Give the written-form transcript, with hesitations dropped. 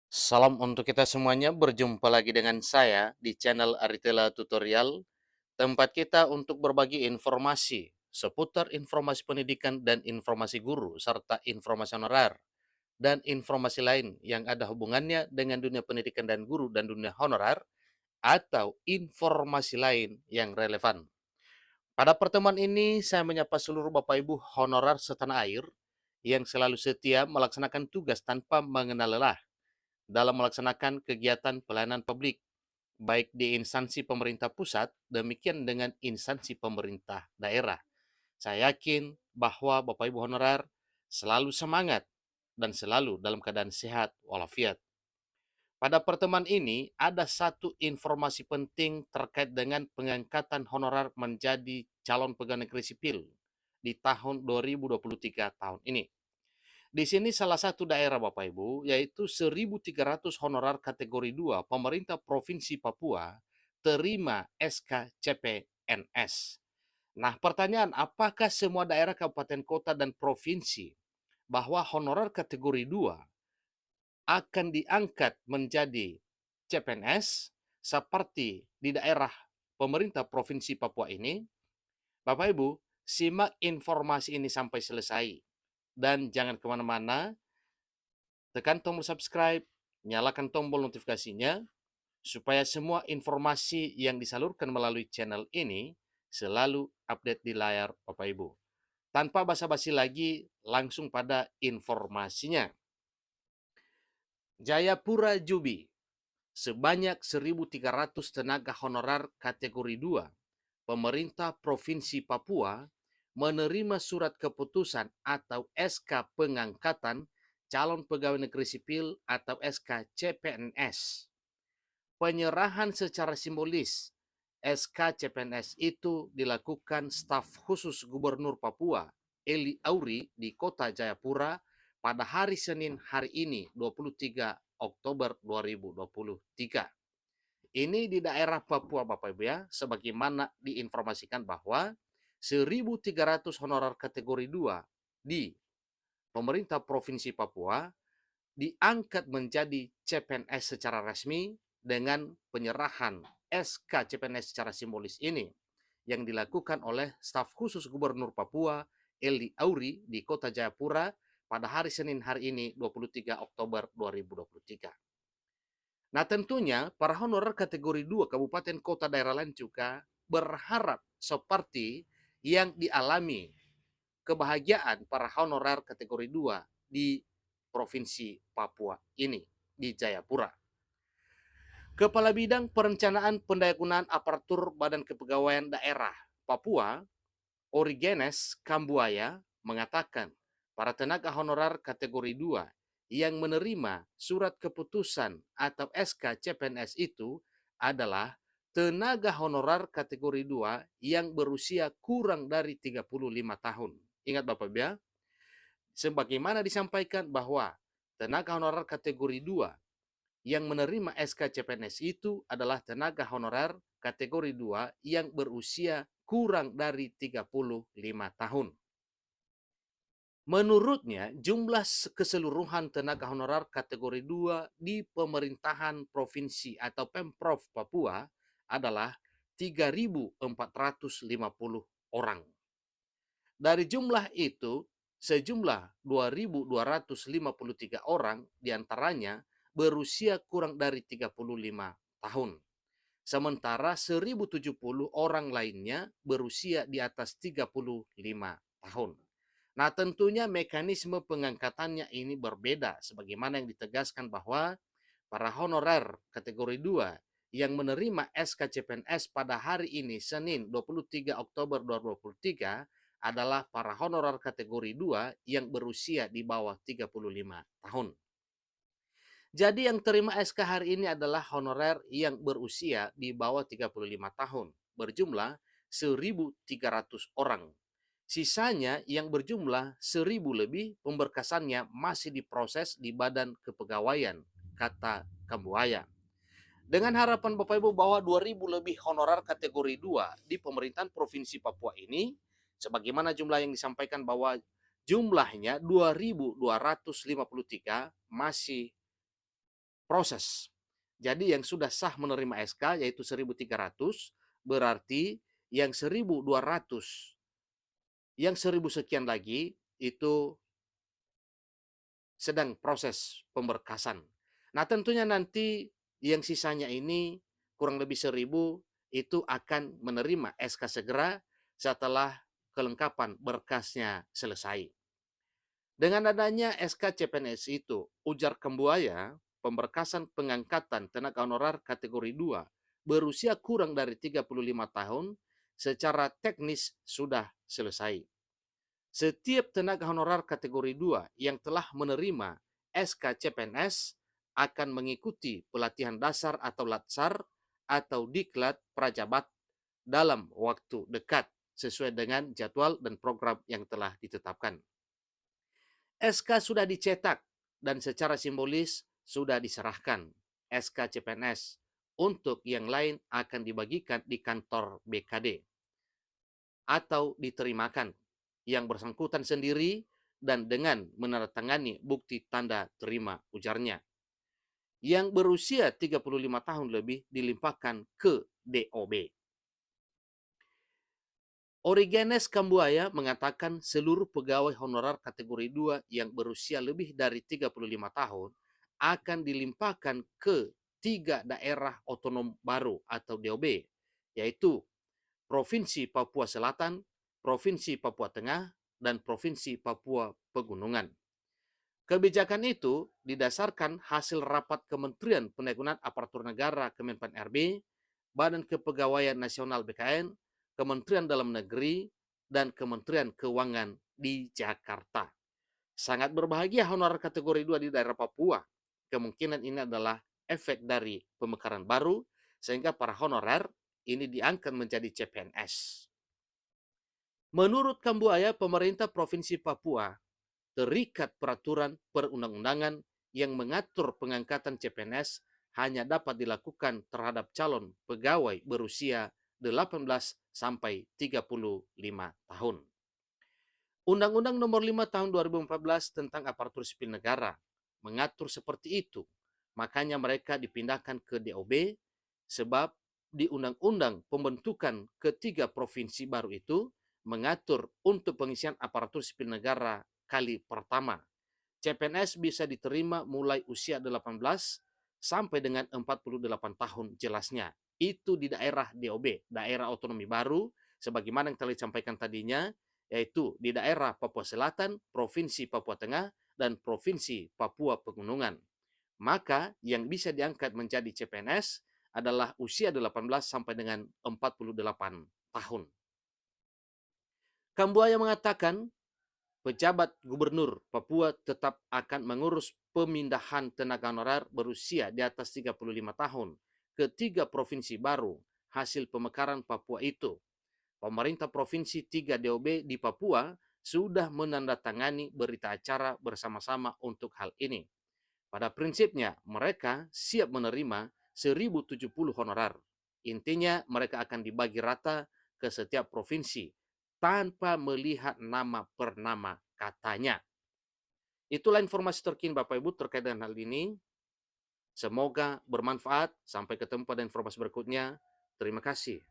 Salam untuk kita semuanya, berjumpa lagi dengan saya di channel Aritela Tutorial, tempat kita untuk berbagi informasi seputar informasi pendidikan dan informasi guru, serta informasi honorer, dan informasi lain yang ada hubungannya dengan dunia pendidikan dan guru dan dunia honorer, atau informasi lain yang relevan. Pada pertemuan ini, saya menyapa seluruh Bapak Ibu honorer setanah air yang selalu setia melaksanakan tugas tanpa mengenal lelah dalam melaksanakan kegiatan pelayanan publik, baik di instansi pemerintah pusat, demikian dengan instansi pemerintah daerah. Saya yakin bahwa Bapak Ibu honorer selalu semangat dan selalu dalam keadaan sehat walafiat. Pada pertemuan ini, ada satu informasi penting terkait dengan pengangkatan honorer menjadi calon pegawai negeri sipil di tahun 2023 tahun ini. Di sini salah satu daerah Bapak Ibu, yaitu 1.300 honorer kategori 2 pemerintah Provinsi Papua terima SK CPNS. Nah, pertanyaan, apakah semua daerah, kabupaten, kota, dan provinsi bahwa honorer kategori 2 akan diangkat menjadi CPNS seperti di daerah pemerintah Provinsi Papua ini? Bapak Ibu, simak informasi ini sampai selesai. Dan jangan kemana-mana, tekan tombol subscribe, nyalakan tombol notifikasinya, supaya semua informasi yang disalurkan melalui channel ini selalu update di layar Bapak Ibu. Tanpa basa-basi lagi, langsung pada informasinya. Jayapura Jubi, sebanyak 1.300 tenaga honorer kategori 2, pemerintah Provinsi Papua menerima surat keputusan atau SK pengangkatan calon pegawai negeri sipil atau SK CPNS. Penyerahan secara simbolis SK CPNS itu dilakukan staf khusus Gubernur Papua Eli Auri di Kota Jayapura pada hari Senin hari ini 23 Oktober 2023. Ini di daerah Papua Bapak Ibu ya, sebagaimana diinformasikan bahwa 1.300 honorer kategori 2 di pemerintah Provinsi Papua diangkat menjadi CPNS secara resmi dengan penyerahan SK CPNS secara simbolis ini yang dilakukan oleh staf khusus Gubernur Papua Eli Auri di Kota Jayapura pada hari Senin hari ini 23 Oktober 2023. Nah, tentunya para honorer kategori 2 kabupaten kota daerah lain juga berharap seperti yang dialami kebahagiaan para honorer kategori 2 di Provinsi Papua ini, di Jayapura. Kepala Bidang Perencanaan Pendayagunaan Aparatur Badan Kepegawaian Daerah Papua, Origenes Kambuaya, mengatakan para tenaga honorer kategori 2 yang menerima surat keputusan atau SK CPNS itu adalah tenaga honorer kategori 2 yang berusia kurang dari 35 tahun. Ingat Bapak ya, sebagaimana disampaikan bahwa tenaga honorer kategori 2 yang menerima SK CPNS itu adalah tenaga honorer kategori 2 yang berusia kurang dari 35 tahun. Menurutnya, jumlah keseluruhan tenaga honorer kategori 2 di pemerintahan provinsi atau Pemprov Papua adalah 3.450 orang. Dari jumlah itu, sejumlah 2.253 orang diantaranya berusia kurang dari 35 tahun. Sementara 1.070 orang lainnya berusia di atas 35 tahun. Nah, tentunya mekanisme pengangkatannya ini berbeda sebagaimana yang ditegaskan bahwa para honorer kategori 2 yang menerima SKCPNS pada hari ini Senin 23 Oktober 2023 adalah para honorer kategori 2 yang berusia di bawah 35 tahun. Jadi yang terima SK hari ini adalah honorer yang berusia di bawah 35 tahun, berjumlah 1.300 orang. Sisanya yang berjumlah 1.000 lebih pemberkasannya masih diproses di Badan Kepegawaian, kata Kambuaya. Dengan harapan Bapak Ibu bahwa 2.000 lebih honorer kategori 2 di pemerintahan Provinsi Papua ini, sebagaimana jumlah yang disampaikan bahwa jumlahnya 2.253 masih proses. Jadi yang sudah sah menerima SK yaitu 1.300, berarti yang 1.200, yang 1.000 sekian lagi itu sedang proses pemberkasan. Nah, tentunya nanti yang sisanya ini kurang lebih 1.000 itu akan menerima SK segera setelah kelengkapan berkasnya selesai. Dengan adanya SK CPNS itu, ujar Kambuaya, pemberkasan pengangkatan tenaga honorar kategori 2 berusia kurang dari 35 tahun secara teknis sudah selesai. Setiap tenaga honorar kategori 2 yang telah menerima SK CPNS akan mengikuti pelatihan dasar atau latsar atau diklat prajabat dalam waktu dekat sesuai dengan jadwal dan program yang telah ditetapkan. SK sudah dicetak dan secara simbolis sudah diserahkan. SK CPNS untuk yang lain akan dibagikan di kantor BKD atau diterimakan yang bersangkutan sendiri dan dengan menandatangani bukti tanda terima, ujarnya. Yang berusia 35 tahun lebih dilimpahkan ke DOB. Origenes Kambuaya mengatakan seluruh pegawai honorer kategori 2 yang berusia lebih dari 35 tahun akan dilimpahkan ke 3 daerah otonom baru atau DOB, yaitu Provinsi Papua Selatan, Provinsi Papua Tengah, dan Provinsi Papua Pegunungan. Kebijakan itu didasarkan hasil rapat Kementerian Penanggulangan Aparatur Negara Kemenpan RB, Badan Kepegawaian Nasional BKN, Kementerian Dalam Negeri, dan Kementerian Keuangan di Jakarta. Sangat berbahagia honorer kategori 2 di daerah Papua. Kemungkinan ini adalah efek dari pemekaran baru, sehingga para honorer ini diangkat menjadi CPNS. Menurut Kambuaya, pemerintah Provinsi Papua terikat peraturan perundang-undangan yang mengatur pengangkatan CPNS hanya dapat dilakukan terhadap calon pegawai berusia 18 sampai 35 tahun. Undang-Undang Nomor 5 Tahun 2014 tentang Aparatur Sipil Negara mengatur seperti itu. Makanya mereka dipindahkan ke DOB sebab di Undang-Undang pembentukan ketiga provinsi baru itu mengatur untuk pengisian aparatur sipil negara kali pertama. CPNS bisa diterima mulai usia 18 sampai dengan 48 tahun jelasnya. Itu di daerah DOB, daerah otonomi baru, sebagaimana yang telah disampaikan tadinya, yaitu di daerah Papua Selatan, Provinsi Papua Tengah, dan Provinsi Papua Pegunungan. Maka yang bisa diangkat menjadi CPNS adalah usia 18 sampai dengan 48 tahun. Kambuaya mengatakan pejabat gubernur Papua tetap akan mengurus pemindahan tenaga honorer berusia di atas 35 tahun ke 3 provinsi baru hasil pemekaran Papua itu. Pemerintah Provinsi 3 DOB di Papua sudah menandatangani berita acara bersama-sama untuk hal ini. Pada prinsipnya, mereka siap menerima 1.070 honorer. Intinya, mereka akan dibagi rata ke setiap provinsi tanpa melihat nama per nama, katanya. Itulah informasi terkini Bapak Ibu terkait dengan hal ini. Semoga bermanfaat. Sampai ketemu pada informasi berikutnya. Terima kasih.